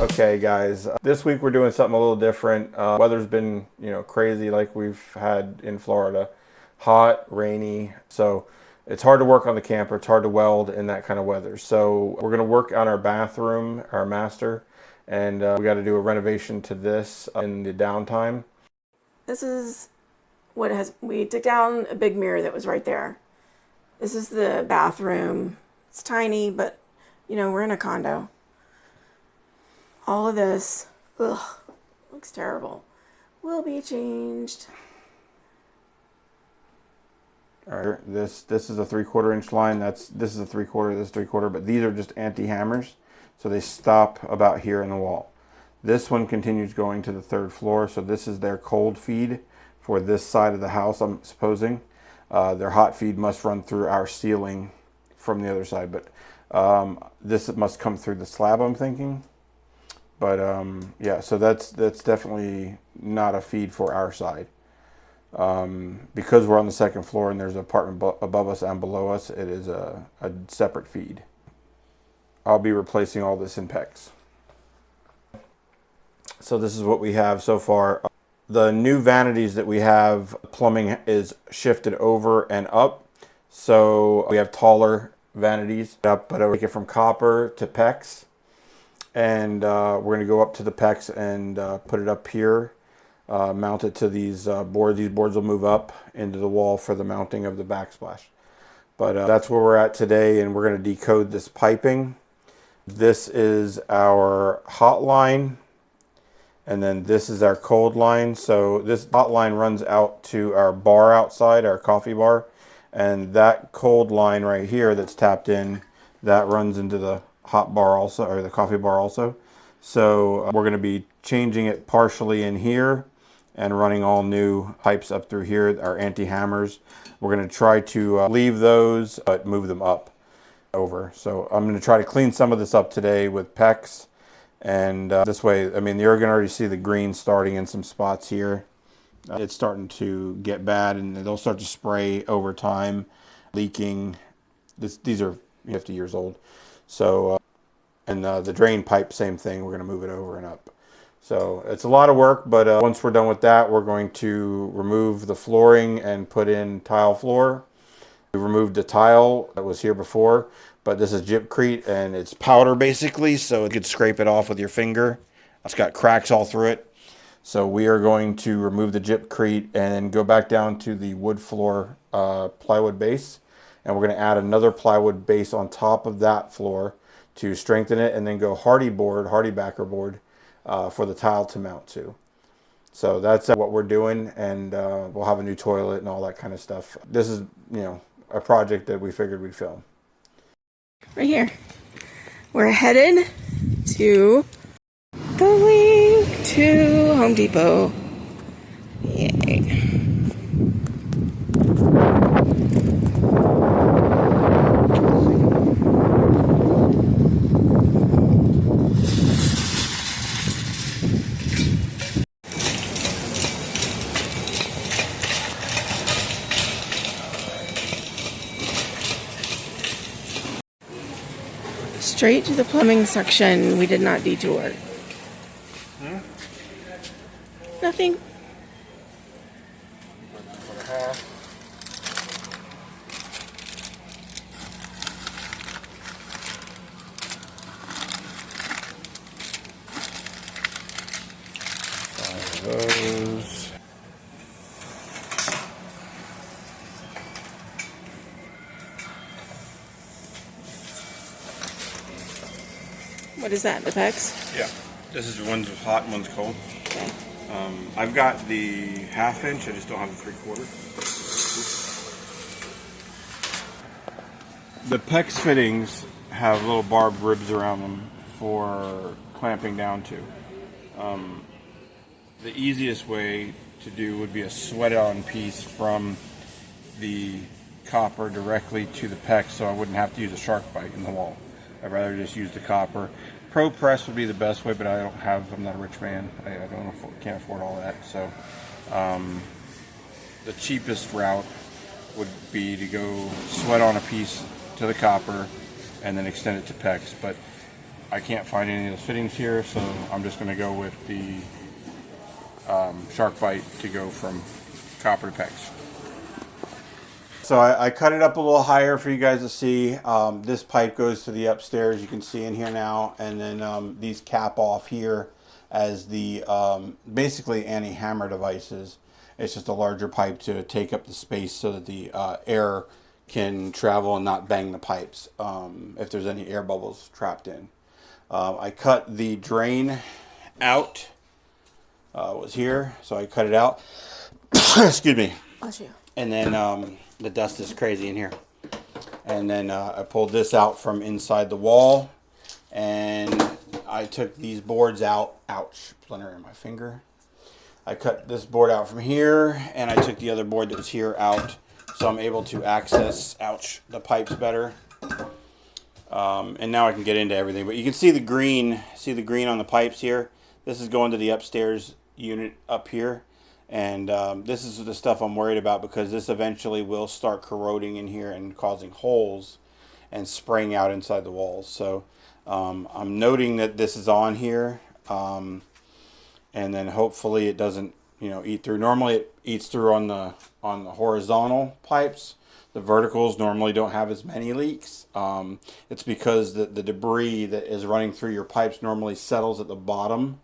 Okay guys, this week we're doing something a little different. Weather's been, crazy like we've had in Florida. Hot, rainy, so it's hard to work on the camper. It's hard to weld in that kind of weather. So we're gonna work on our bathroom, our master, and we got to do a renovation to this in the downtime. This is what it has. We took down a big mirror that was right there. This is the bathroom. It's tiny, but we're in a condo. All of this, looks terrible. Will be changed. All right, this is a 3/4 inch line. This is a 3/4. This is 3/4. But these are just anti-hammers, so they stop about here in the wall. This one continues going to the 3rd floor. So this is their cold feed for this side of the house, I'm supposing. Their hot feed must run through our ceiling from the other side, but this must come through the slab, I'm thinking. But yeah, so that's definitely not a feed for our side. Because we're on the 2nd floor and there's an apartment above us and below us, it is a separate feed. I'll be replacing all this in PEX. So this is what we have so far. The new vanities that we have, plumbing is shifted over and up. So we have taller vanities up, but I take it from copper to PEX. And we're going to go up to the PEX and put it up here, mount it to these boards. These boards will move up into the wall for the mounting of the backsplash. But that's where we're at today, and we're going to decode this piping. This is our hot line, and then this is our cold line. So this hot line runs out to our bar outside, our coffee bar, and that cold line right here that's tapped in, that runs into the hot bar also, or the coffee bar also. So we're going to be changing it partially in here and running all new pipes up through here, our anti-hammers. We're going to try to leave those but move them up over. So I'm going to try to clean some of this up today with PEX, and this way, I mean, you're going to already see the green starting in some spots here. It's starting to get bad, and they'll start to spray over time, leaking. These are 50 years old. So, and the drain pipe, same thing. We're going to move it over and up. So it's a lot of work, but once we're done with that, we're going to remove the flooring and put in tile floor. We removed the tile that was here before, but this is gypcrete and it's powder basically, so you could scrape it off with your finger. It's got cracks all through it. So we are going to remove the gypcrete and go back down to the wood floor plywood base. And we're going to add another plywood base on top of that floor to strengthen it, and then go hardy backer board for the tile to mount to. So that's what we're doing, and we'll have a new toilet and all that kind of stuff. This is, a project that we figured we'd film. Right here. We're headed to Home Depot. Yay. Straight to the plumbing section. We did not detour. Nothing. Those. What is that, the PEX? Yeah, this is one's hot and one's cold. Okay. I've got the 1/2 inch, I just don't have the 3/4. The PEX fittings have little barbed ribs around them for clamping down to. The easiest way to do would be a sweat-on piece from the copper directly to the PEX, so I wouldn't have to use a shark bite in the wall. I'd rather just use the copper. Pro press would be the best way, but I'm not a rich man. I can't afford all that. So the cheapest route would be to go sweat on a piece to the copper and then extend it to PEX. But I can't find any of those fittings here, so I'm just going to go with the shark bite to go from copper to PEX. So I cut it up a little higher for you guys to see. This pipe goes to the upstairs, you can see in here now, and then these cap off here as the basically anti-hammer devices. It's just a larger pipe to take up the space so that the air can travel and not bang the pipes if there's any air bubbles trapped in. I cut the drain out, was here, so I cut it out. Excuse me. Bless you. And then the dust is crazy in here. And then I pulled this out from inside the wall, and I took these boards out. Ouch, splinter in my finger. I cut this board out from here, and I took the other board that was here out, so I'm able to access, ouch, the pipes better. And now I can get into everything. But you can see the green on the pipes here. This is going to the upstairs unit up here. And this is the stuff I'm worried about, because this eventually will start corroding in here and causing holes and spraying out inside the walls. So I'm noting that this is on here. And then hopefully it doesn't, eat through. Normally it eats through on the horizontal pipes. The verticals normally don't have as many leaks. It's because the debris that is running through your pipes normally settles at the bottom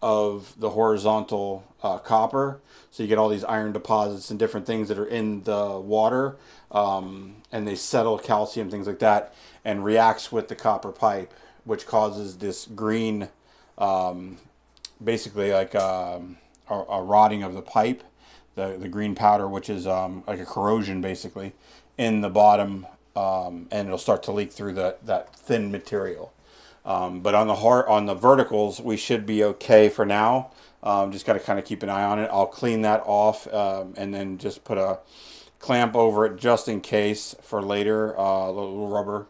of the horizontal copper. So you get all these iron deposits and different things that are in the water, and they settle calcium, things like that, and reacts with the copper pipe, which causes this green, basically like a rotting of the pipe, the green powder, which is like a corrosion basically in the bottom, and it'll start to leak through that thin material. But on the verticals, we should be okay for now. Just got to kind of keep an eye on it. I'll clean that off, and then just put a clamp over it just in case for later, a little rubber,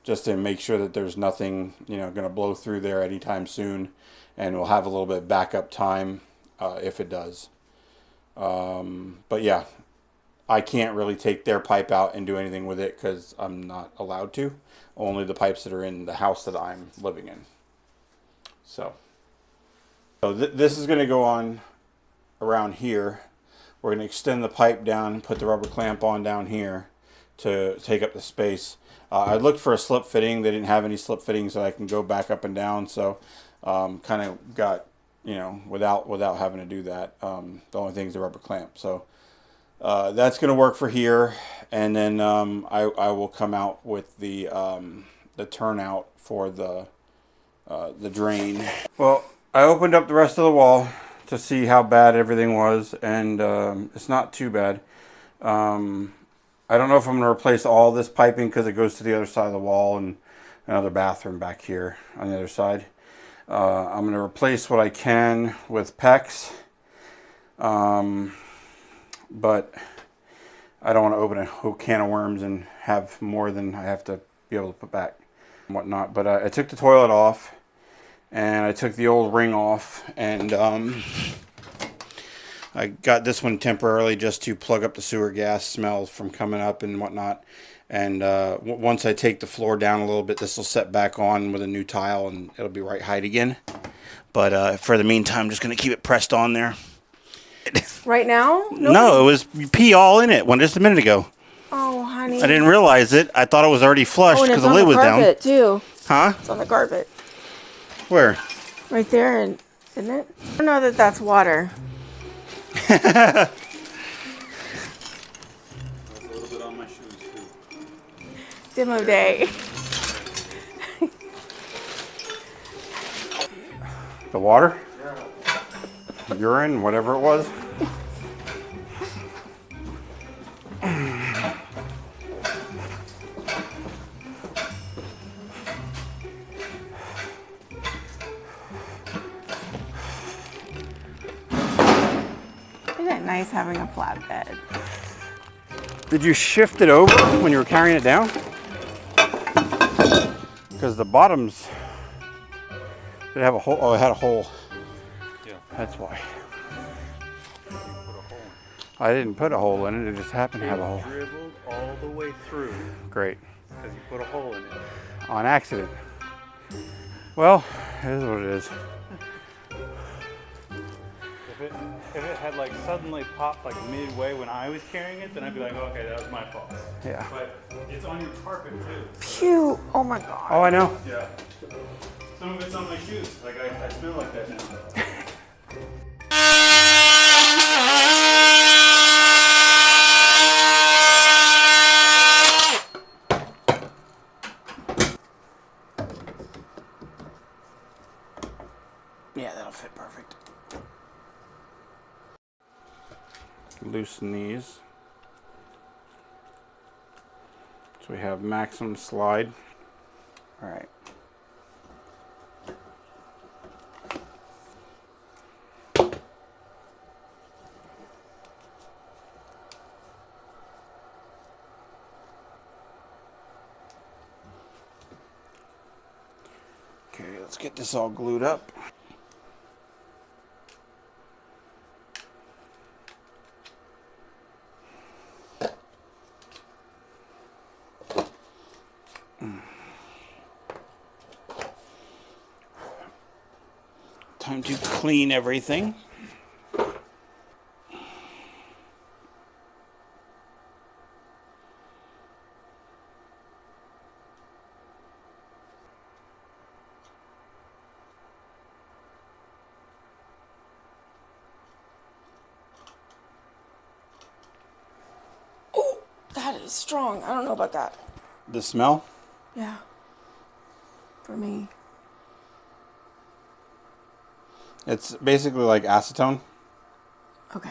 just to make sure that there's nothing going to blow through there anytime soon, and we'll have a little bit of backup time if it does. But yeah, I can't really take their pipe out and do anything with it because I'm not allowed to. Only the pipes that are in the house that I'm living in. So this is going to go on around here. We're going to extend the pipe down, put the rubber clamp on down here to take up the space. I looked for a slip fitting. They didn't have any slip fittings so I can go back up and down. So kind of got, without having to do that. The only thing is the rubber clamp. So that's going to work for here. And then I will come out with the turnout for the drain. Well, I opened up the rest of the wall to see how bad everything was, and it's not too bad. I don't know if I'm going to replace all this piping because it goes to the other side of the wall and another bathroom back here on the other side. I'm going to replace what I can with PEX, but I don't want to open a whole can of worms and have more than I have to be able to put back and whatnot. But I took the toilet off, and I took the old ring off, and I got this one temporarily just to plug up the sewer gas smells from coming up and whatnot. And once I take the floor down a little bit, this will set back on with a new tile, and it'll be right height again. But for the meantime, I'm just going to keep it pressed on there. Right now? No, it was pee all in it just a minute ago. Oh, honey. I didn't realize it. I thought it was already flushed because the lid was down. It's on the carpet, too. Huh? It's on the carpet. Where? Right there, isn't it? I don't know that that's water. A little bit on my shoes, too. Demo day. The water? Urine, whatever it was. Isn't it nice having a flat bed? Did you shift it over when you were carrying it down? Because the bottoms, did it have a hole? Oh, it had a hole. Yeah. That's why. I didn't put a hole in it. It just happened to have a hole. Dribbled all the way through. Great. Because you put a hole in it. On accident. Well, it is what it is. If it had like suddenly popped like midway when I was carrying it, then I'd be like, okay, that was my fault. Yeah. But it's on your carpet too. So Phew. Oh my god. Oh, I know. yeah. Some of it's on my shoes. Like I smell like that now. Yeah, that'll fit perfect. Loosen these. So we have maximum slide. All right. Okay, let's get this all glued up. Time to clean everything. Oh, that is strong. I don't know about that. The smell? Yeah. For me. It's basically like acetone. Okay.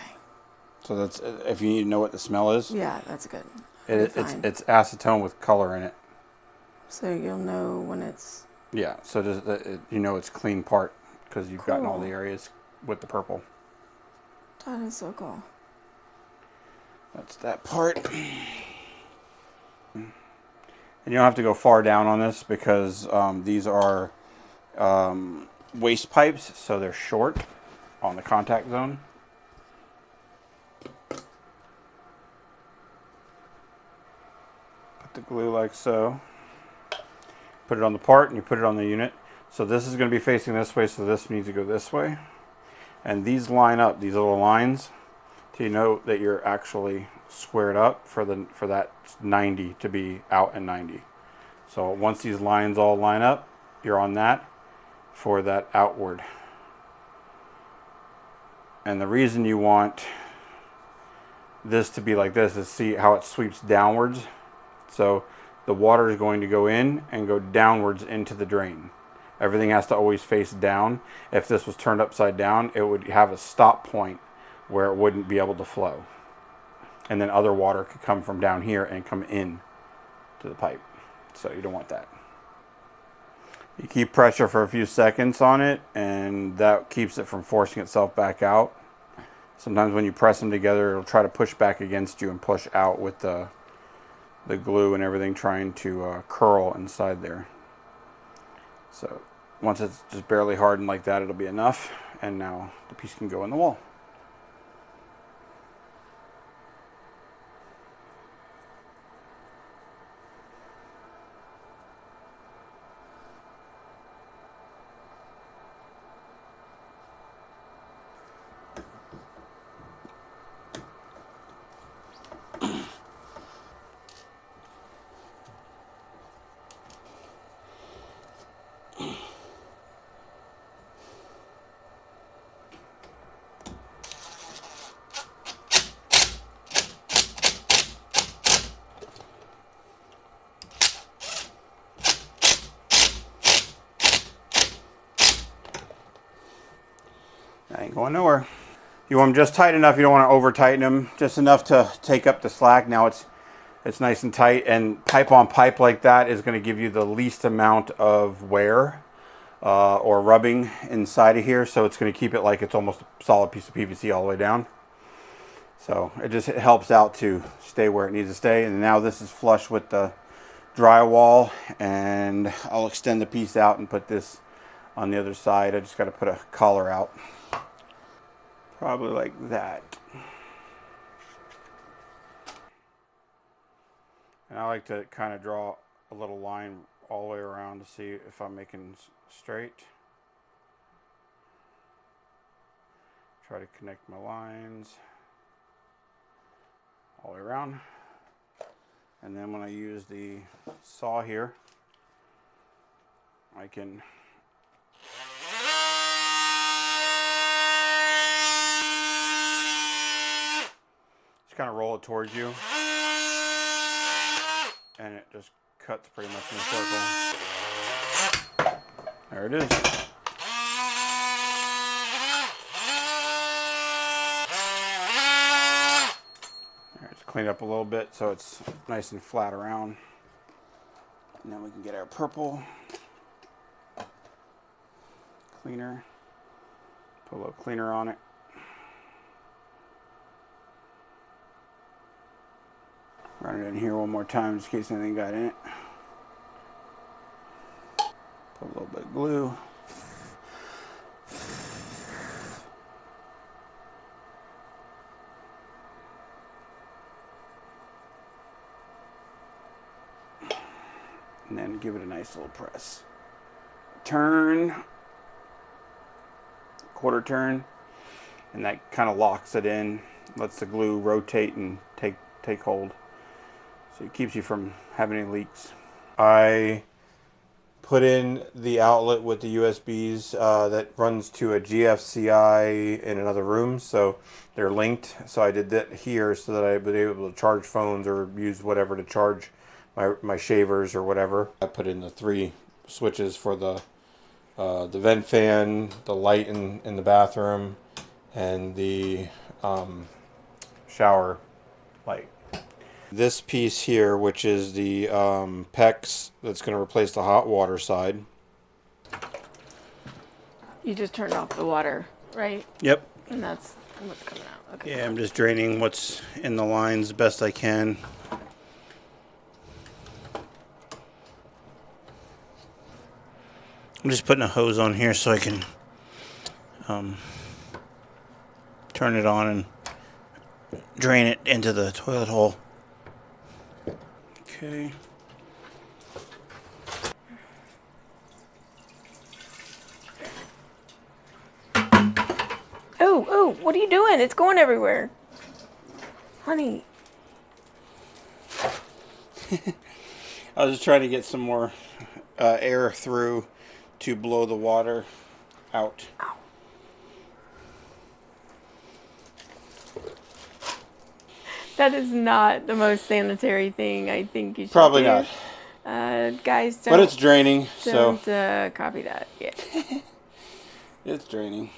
So that's, if you need to know what the smell is, Yeah, that's good. it's acetone with color in it. So you'll know when it's... Yeah, so you know it's clean part because you've gotten all the Cool. areas with the purple. That is so cool. That's that part. And you don't have to go far down on this because these are waste pipes, so they're short on the contact zone. Put the glue like so. Put it on the part and you put it on the unit. So this is going to be facing this way, so this needs to go this way. And these line up, these little lines, so you know that you're actually squared up for that 90 to be out and 90. So once these lines all line up, you're on that for that outward. And the reason you want this to be like this is see how it sweeps downwards. So the water is going to go in and go downwards into the drain. Everything has to always face down. If this was turned upside down, it would have a stop point where it wouldn't be able to flow. And then other water could come from down here and come in to the pipe. So you don't want that. You keep pressure for a few seconds on it, and that keeps it from forcing itself back out. Sometimes when you press them together, it'll try to push back against you and push out with the glue and everything trying to curl inside there. So once it's just barely hardened like that, it'll be enough. And now the piece can go in the wall. That ain't going nowhere. You want them just tight enough. You don't want to over tighten them. Just enough to take up the slack. Now it's nice and tight. And pipe on pipe like that is going to give you the least amount of wear or rubbing inside of here. So it's going to keep it like it's almost a solid piece of PVC all the way down. So it helps out to stay where it needs to stay. And now this is flush with the drywall. And I'll extend the piece out and put this on the other side. I just got to put a collar out. Probably like that. And I like to kind of draw a little line all the way around to see if I'm making straight. Try to connect my lines all the way around. And then when I use the saw here, I can just kind of roll it towards you, and it just cuts pretty much in a circle. There it is. Just clean it up a little bit so it's nice and flat around. And then we can get our purple cleaner, put a little cleaner on it. Run it in here one more time just in case anything got in it. Put a little bit of glue. And then give it a nice little press. Turn, quarter turn, and that kind of locks it in, lets the glue rotate and take hold. So it keeps you from having any leaks. I put in the outlet with the USBs that runs to a GFCI in another room, so they're linked. So I did that here so that I would be able to charge phones or use whatever to charge my shavers or whatever. I put in the 3 switches for the vent fan, the light in the bathroom, and the shower light. This piece here, which is the PEX that's going to replace the hot water side. You just turned off the water, right? Yep. And that's what's coming out. Okay. Yeah, I'm just draining what's in the lines the best I can. I'm just putting a hose on here so I can turn it on and drain it into the toilet hole. Okay. Oh, what are you doing? It's going everywhere. Honey. I was just trying to get some more air through to blow the water out. Ow. That is not the most sanitary thing I think you should Probably do. not. Guys, don't. But it's draining, don't so. Copy that. Yeah. It's draining.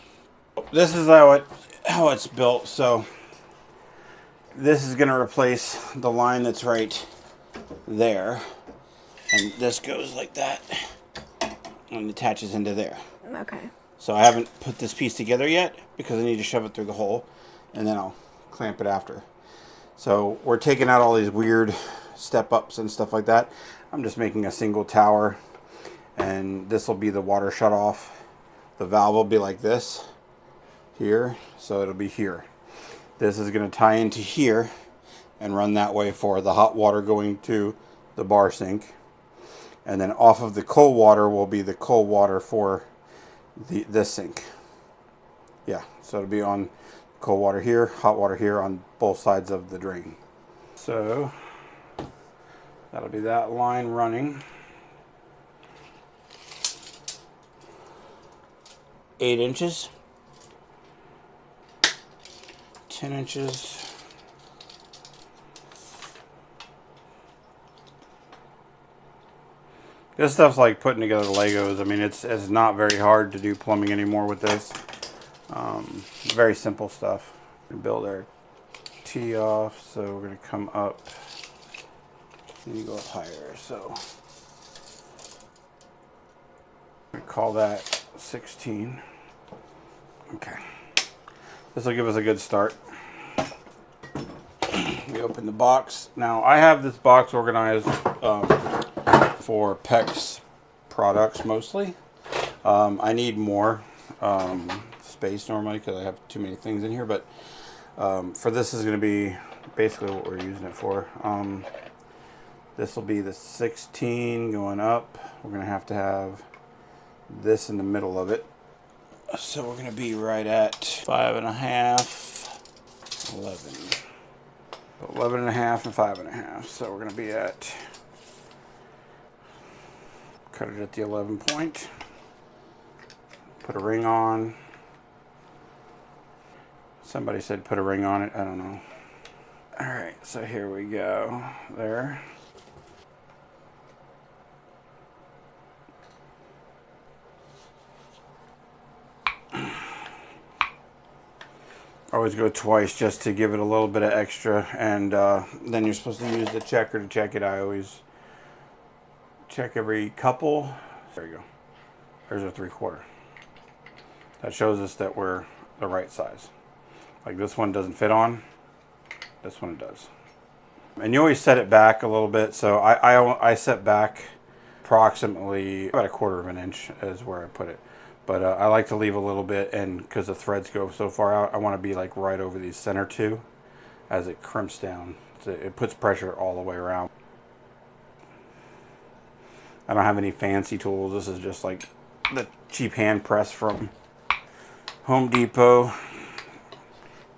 This is how it's built. So this is going to replace the line that's right there, and this goes like that and attaches into there. Okay. So I haven't put this piece together yet because I need to shove it through the hole, and then I'll clamp it after. So we're taking out all these weird step ups and stuff like that. I'm just making a single tower, and this will be the water shut off. The valve will be like this here, so it'll be here. This is going to tie into here and run that way for the hot water going to the bar sink, and then off of the cold water will be the cold water for this sink. Yeah, so it'll be on cold water here, hot water here on both sides of the drain. So that'll be that line running. 8 inches, 10 inches, this stuff's like putting together Legos. I mean, it's not very hard to do plumbing anymore with this. Very simple stuff. We build our tee off, so we're going to come up. And you go up higher, so we call that 16. Okay, this will give us a good start. We open the box. Now I have this box organized for PEX products mostly. I need more space normally because I have too many things in here, but for this is going to be basically what we're using it for. This will be the 16 going up. We're going to have this in the middle of it. So we're going to be right at 5.5, 11. 11.5 and 5.5. So we're going to be at, cut it at the 11 point. Put a ring on. Somebody said put a ring on it. I don't know. All right, so here we go. There. Always go twice just to give it a little bit of extra, and then you're supposed to use the checker to check it. I always check every couple. There you go. There's a 3/4. That shows us that we're the right size. Like this one doesn't fit on, this one does. And you always set it back a little bit, so I set back approximately about 1/4 inch is where I put it. But I like to leave a little bit, and because the threads go so far out, I want to be like right over these center two as it crimps down. So it puts pressure all the way around. I don't have any fancy tools. This is just like the cheap hand press from Home Depot.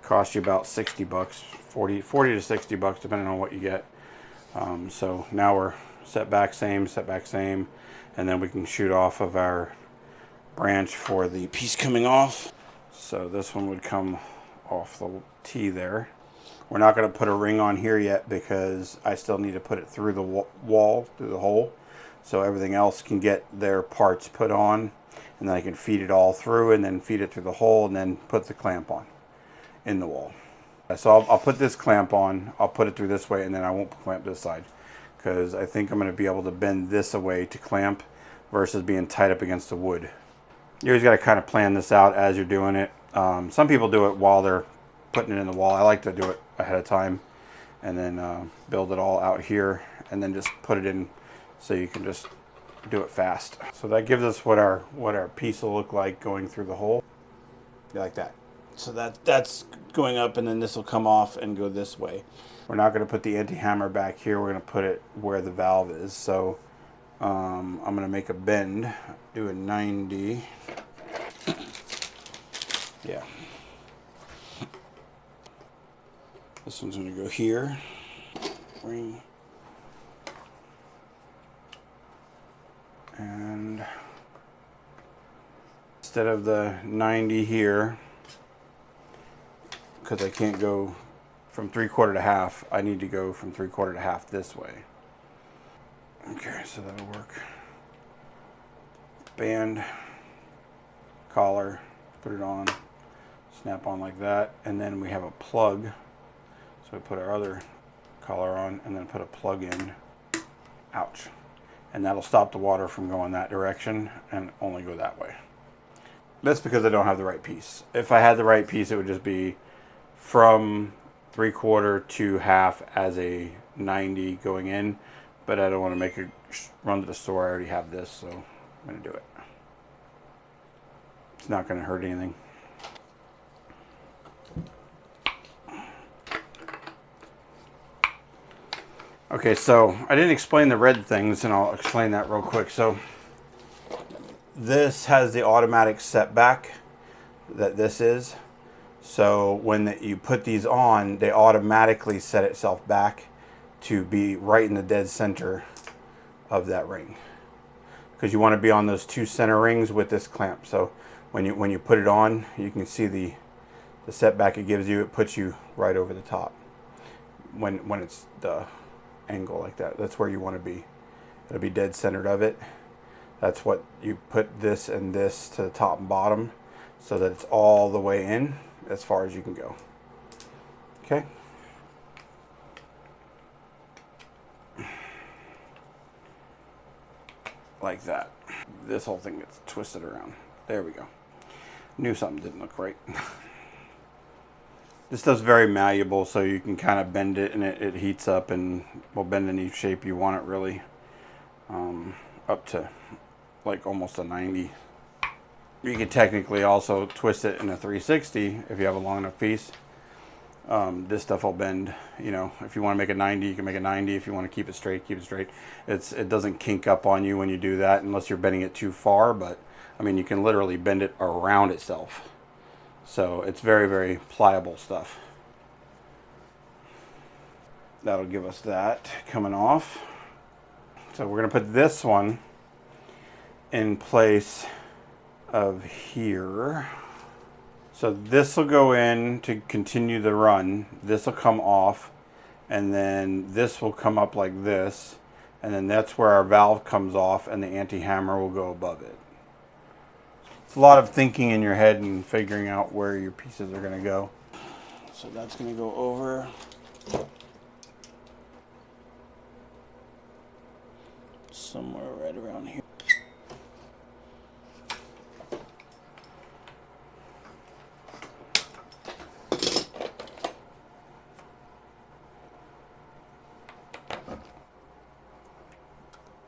Cost you about 60 bucks, 40 to 60 bucks, depending on what you get. So now we're set back same, and then we can shoot off of our branch for the piece coming off. So this one would come off the T there. We're not going to put a ring on here yet because I still need to put it through the wall, through the hole, so everything else can get their parts put on, and then I can feed it all through and then feed it through the hole and then put the clamp on in the wall. So I'll put this clamp on, I'll put it through this way, and then I won't clamp this side because I think I'm going to be able to bend this away to clamp versus being tied up against the wood. You always got to kind of plan this out as you're doing it. Some people do it while they're putting it in the wall. I like to do it ahead of time and then build it all out here and then just put it in so you can just do it fast. So that gives us what our piece will look like going through the hole. Like that. So that's going up, and then this will come off and go this way. We're not going to put the anti-hammer back here. We're going to put it where the valve is. So I'm going to make a bend, do a 90. Yeah. This one's going to go here. Ring. And instead of the 90 here, because I can't go from 3/4 to half, I need to go from 3/4 to half this way. Okay, so that'll work. Band, collar, put it on, snap on like that, and then we have a plug. So we put our other collar on and then put a plug in. Ouch. And that'll stop the water from going that direction and only go that way. That's because I don't have the right piece. If I had the right piece, it would just be from 3/4 to half as a 90 going in, but I don't want to make it run to the store. I already have this, so I'm going to do it. It's not going to hurt anything. Okay, so I didn't explain the red things, and I'll explain that real quick. So this has the automatic setback that this is. So when you put these on, they automatically set itself back to be right in the dead center of that ring. Because you want to be on those two center rings with this clamp. So when you put it on, you can see the setback it gives you. It puts you right over the top. When it's the angle like that, that's where you want to be. It'll be dead centered of it. That's what you put this and this to the top and bottom so that it's all the way in as far as you can go. Okay. Like that. This whole thing gets twisted around. There we go. Knew something didn't look right. This stuff's very malleable, so you can kind of bend it and it heats up and will bend any shape you want it, really. Up to like almost a 90. You could technically also twist it in a 360 if you have a long enough piece. This stuff will bend. You know, if you want to make a 90, you can make a 90. If you want to keep it straight, keep it straight. It doesn't kink up on you when you do that, unless you're bending it too far. But I mean, you can literally bend it around itself. So it's very, very pliable stuff. That'll give us that coming off. So we're going to put this one in place of here. So this will go in to continue the run. This will come off, and then this will come up like this, and then that's where our valve comes off, and the anti-hammer will go above it. It's a lot of thinking in your head and figuring out where your pieces are going to go. So that's going to go over. Somewhere right around here.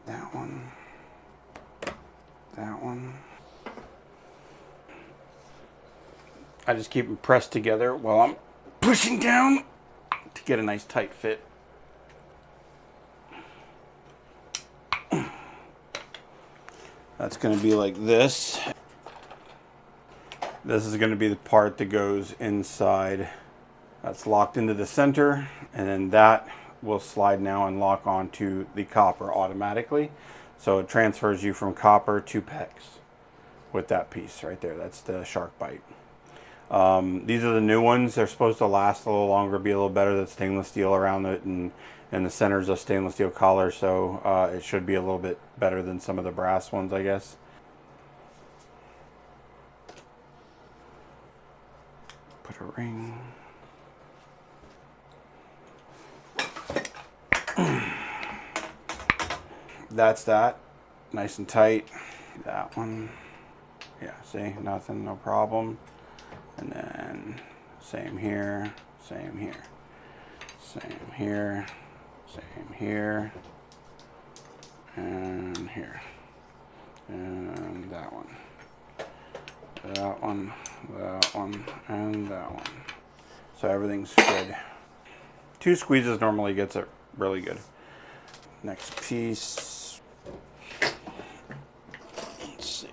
That one. That one. I just keep them pressed together while I'm pushing down to get a nice tight fit. That's going to be like this. This is going to be the part that goes inside. That's locked into the center, and then that will slide now and lock onto the copper automatically. So it transfers you from copper to PEX with that piece right there. That's the shark bite. These are the new ones. They're supposed to last a little longer, be a little better. That's stainless steel around it, and the center's a stainless steel collar, so it should be a little bit better than some of the brass ones, I guess. Put a ring. That's that. Nice and tight. That one. Yeah, see, nothing, no problem. And then same here, same here, same here, same here, and here, and that one, that one, that one, and that one. So everything's good. 2 squeezes normally gets it really good. Next piece. Let's see.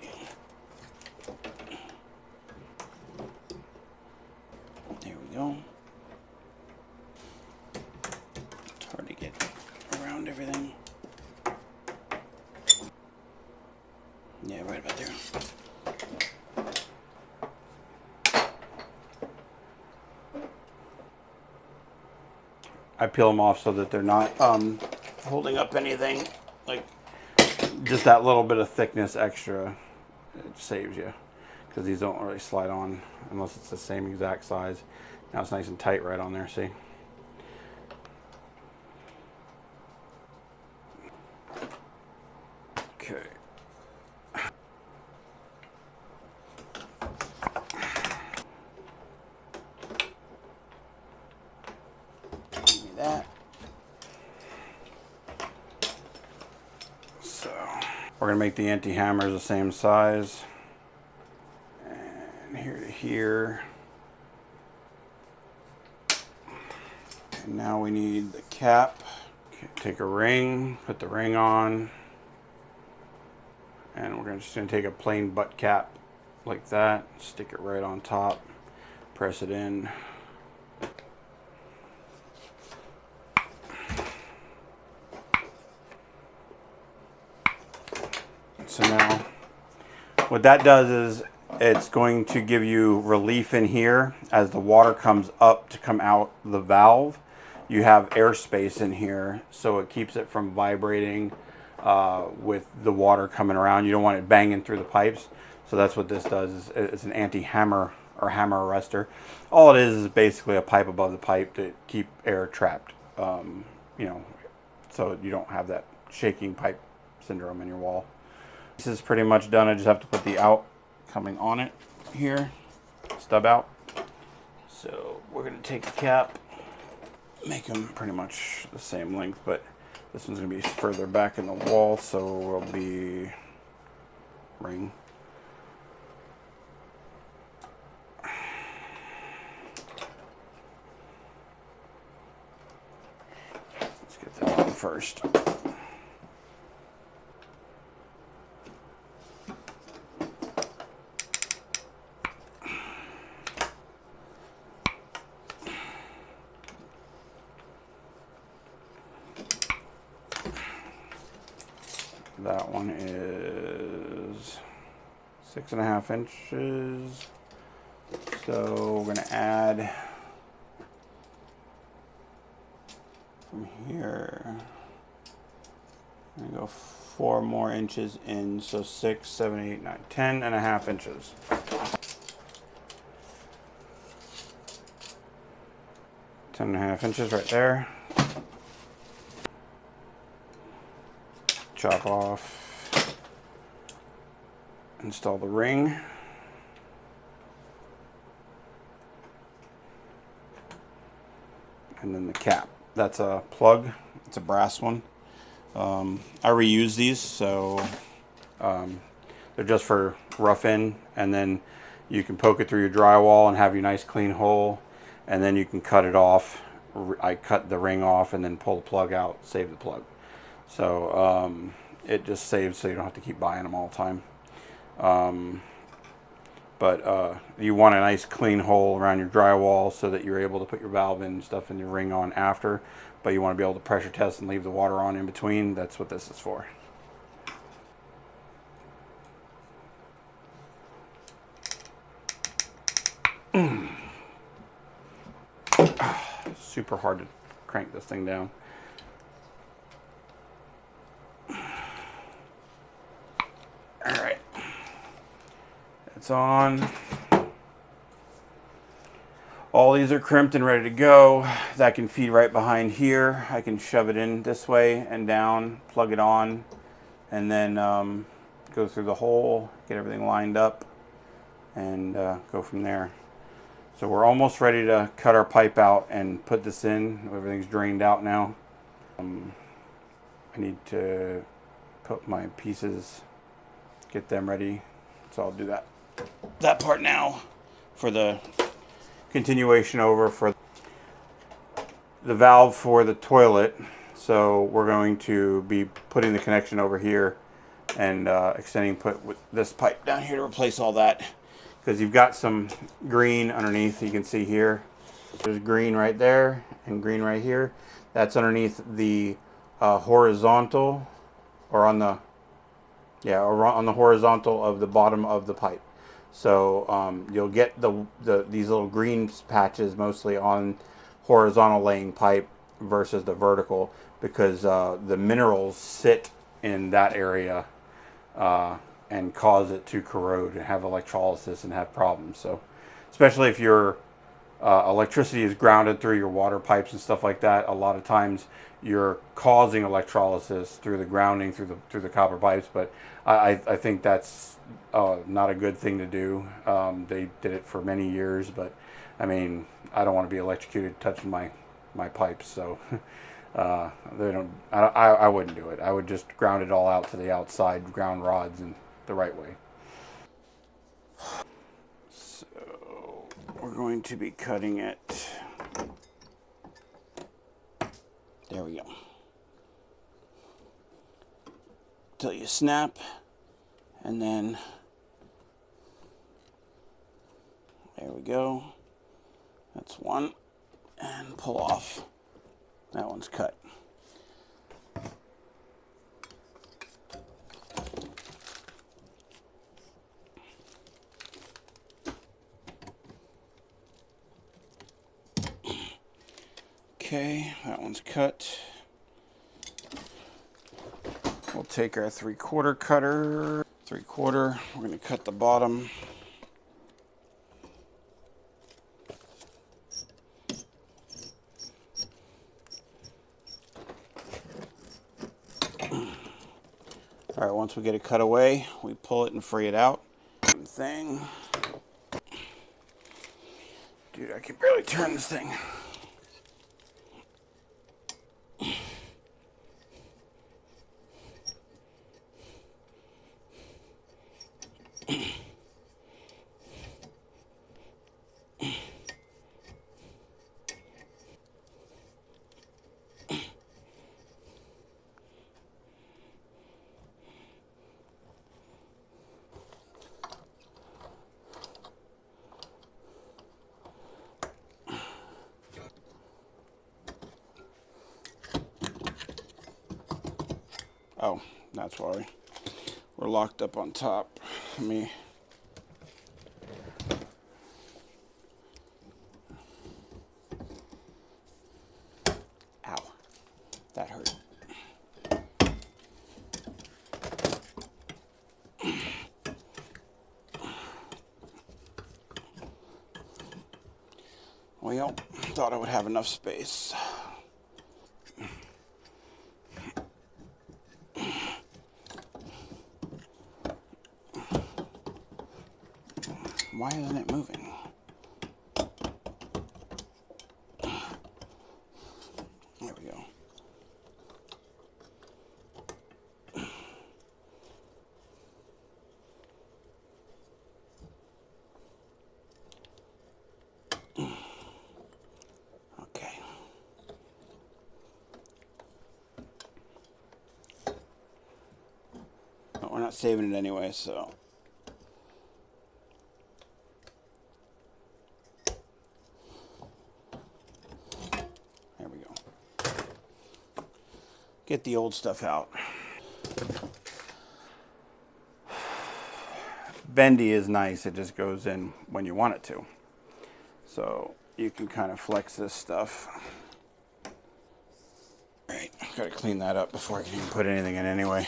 There we go. It's hard to get around everything. Yeah, right about there. I peel them off so that they're not holding up anything. Like just that little bit of thickness extra, it saves you, because these don't really slide on unless it's the same exact size. Now it's nice and tight right on there, see? Okay. Give me that. So we're gonna make the anti-hammers the same size. And here to here. And now we need the cap. Okay, take a ring, put the ring on. And we're just gonna take a plain butt cap like that, stick it right on top, press it in. So now what that does is it's going to give you relief in here as the water comes up to come out the valve. You have airspace in here, so it keeps it from vibrating with the water coming around. You don't want it banging through the pipes. So that's what this does. It's an anti-hammer or hammer arrestor. All it is basically a pipe above the pipe to keep air trapped, you know, so you don't have that shaking pipe syndrome in your wall. This is pretty much done. I just have to put the out coming on it here, stub out. So we're gonna take the cap, make them pretty much the same length, but this one's gonna be further back in the wall, so we'll be ring. first. That one is 6.5 inches. So we're gonna add from here. I'm gonna go 4 more inches in, so 6, 7, 8, 9, 10.5 inches. Ten and a half inches right there. Chop off, install the ring. And then the cap. That's a plug, it's a brass one. I reuse these, so they're just for rough in, and then you can poke it through your drywall and have your nice clean hole, and then you can cut it off. I cut the ring off and then pull the plug out, save the plug. So it just saves, so you don't have to keep buying them all the time. But you want a nice clean hole around your drywall so that you're able to put your valve in and stuff and your ring on after, but you want to be able to pressure test and leave the water on in between. That's what this is for. Super hard to crank this thing down. Alright, it's on. All these are crimped and ready to go. That can feed right behind here. I can shove it in this way and down, plug it on, and then go through the hole, get everything lined up, and go from there. So we're almost ready to cut our pipe out and put this in. Everything's drained out now. I need to put my pieces, get them ready. So I'll do that part now for the continuation over for the valve for the toilet. So we're going to be putting the connection over here and extending, put with this pipe down here to replace all that, because you've got some green underneath. You can see here there's green right there and green right here. That's underneath the horizontal, or on the horizontal of the bottom of the pipe. So you'll get these little green patches mostly on horizontal laying pipe versus the vertical, because the minerals sit in that area and cause it to corrode and have electrolysis and have problems. So especially if your electricity is grounded through your water pipes and stuff like that, a lot of times you're causing electrolysis through the grounding through the copper pipes. But I think that's not a good thing to do. They did it for many years, but I mean, I don't want to be electrocuted touching my pipes, so they don't. I wouldn't do it. I would just ground it all out to the outside, ground rods in the right way. So we're going to be cutting it. There we go. Till you snap, and then there we go. That's one, and pull off. That one's cut. Okay, that one's cut. We'll take our 3/4 cutter. 3/4, we're going to cut the bottom. All right, once we get it cut away, we pull it and free it out. Same thing. Dude, I can barely turn this thing. Oh, that's why we're locked up on top. Let me... Ow. That hurt. Well, thought I would have enough space. Why isn't it moving? There we go. Okay. But we're not saving it anyway, so... There we go. Get the old stuff out. Bendy is nice, it just goes in when you want it to. So you can kind of flex this stuff. Alright, gotta clean that up before I can even put anything in anyway.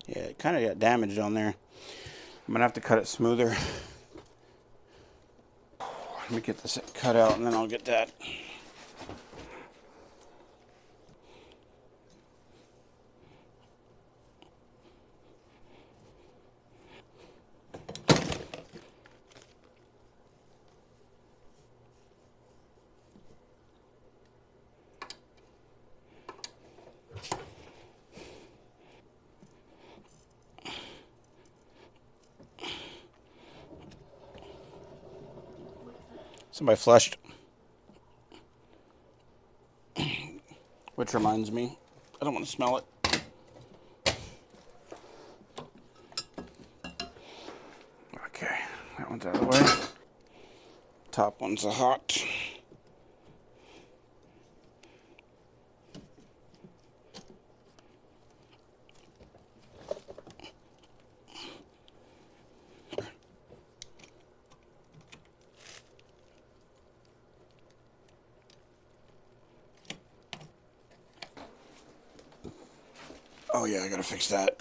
Yeah, it kind of got damaged on there. I'm gonna have to cut it smoother. Let me get this cut out and then I'll get that. Somebody flushed. Which reminds me, I don't want to smell it. Okay, that one's out of the way. Top one's a hot. Oh yeah, I gotta fix that.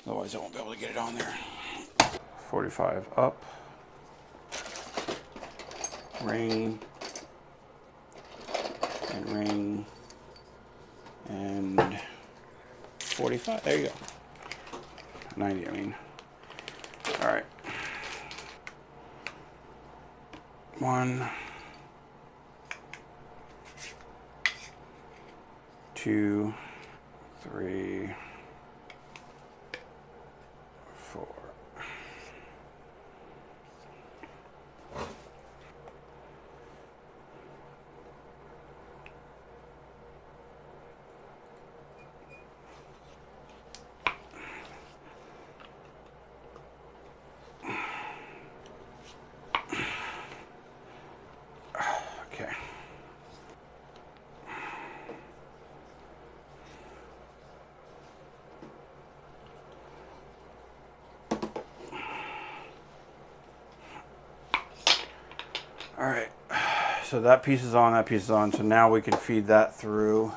Otherwise I won't be able to get it on there. 45 up. Ring. And ring. And 45. There you go. 90, I mean. Alright. 1, 2, 3, 4. Okay. All right, so that piece is on, that piece is on. So now we can feed that through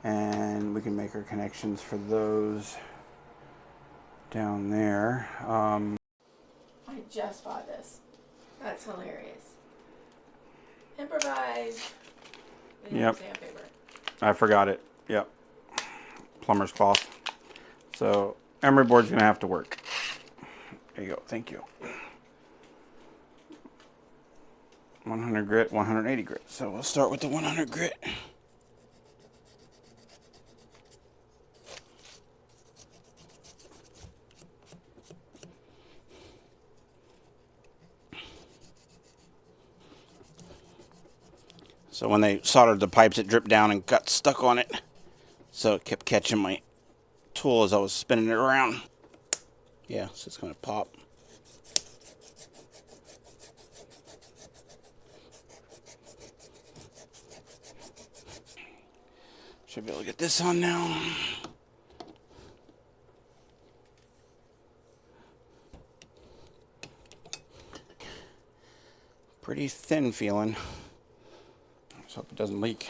and we can make our connections for those down there. I just bought this. That's hilarious. Improvise. Yep. Sandpaper. I forgot it. Yep. Plumber's cloth. So emery board's gonna have to work. There you go. Thank you. 100 grit, 180 grit. So we'll start with the 100 grit. So when they soldered the pipes, it dripped down and got stuck on it. So it kept catching my tool as I was spinning it around. Yeah, so it's going to pop. Should be able to get this on now. Pretty thin feeling. Let's hope it doesn't leak.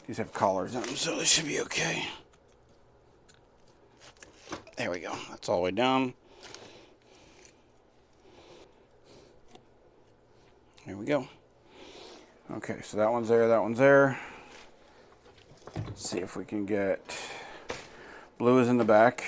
These have collars on them, so this should be okay. There we go. That's all the way down. There we go. Okay, so that one's there, that one's there. Let's see if we can get blue is in the back.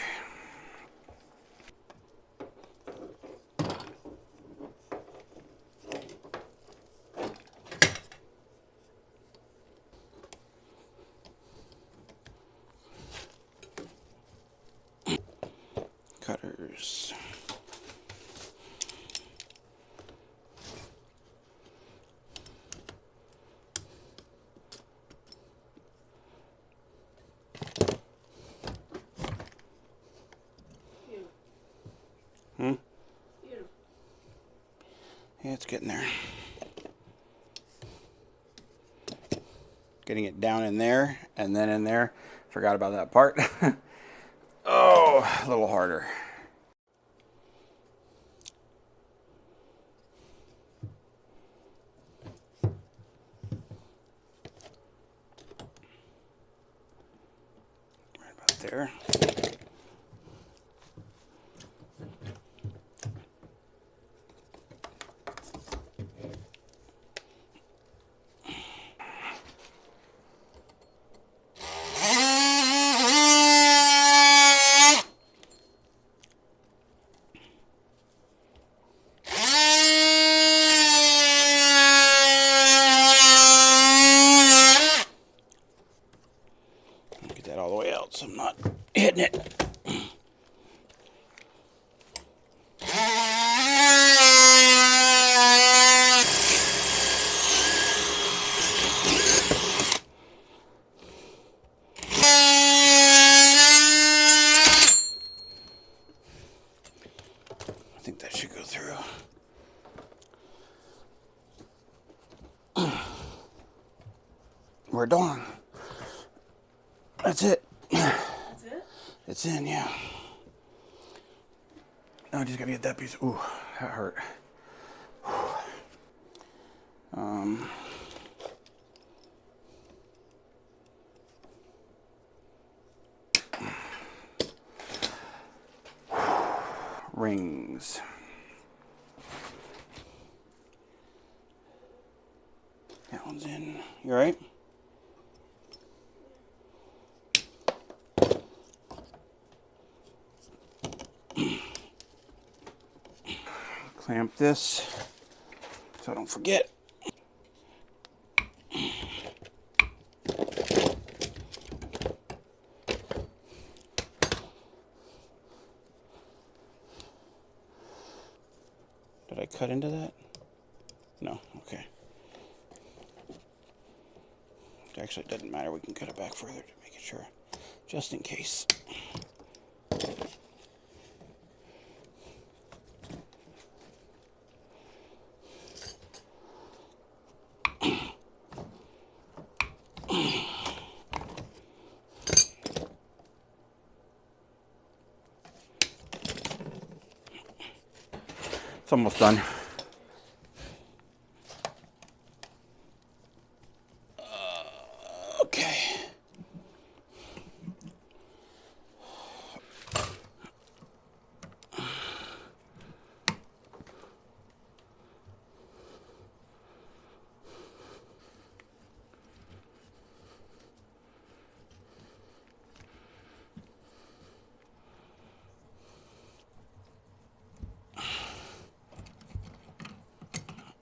Cutters. Yeah, it's getting there. Getting it down in there and then in there. Forgot about that part. Oh, a little harder. Right about there. Get that all the way out so I'm not hitting it. I think that should go through. We're done. That's it. That's it? It's in, yeah. Now I just gotta get that piece. Ooh, that hurt. Rings. That one's in. You all right? Clamp this so I don't forget. Did I cut into that? No, okay. Actually, it doesn't matter. We can cut it back further to make it sure, just in case. It's almost done. Okay.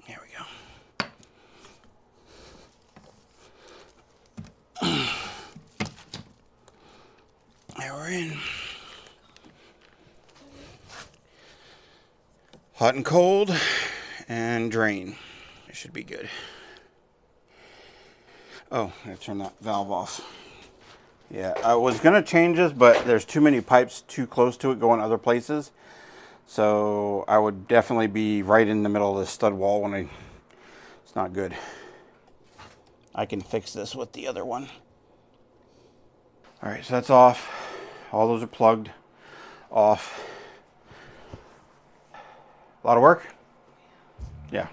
There we go. There we're in. Hot and cold and drain. It should be good. Oh, I gotta turn that valve off. Yeah, I was gonna change this, but there's too many pipes too close to it going other places. So I would definitely be right in the middle of the stud wall when I It's not good. I can fix this with the other one. All right, so that's off. All those are plugged off. A lot of work? Yeah.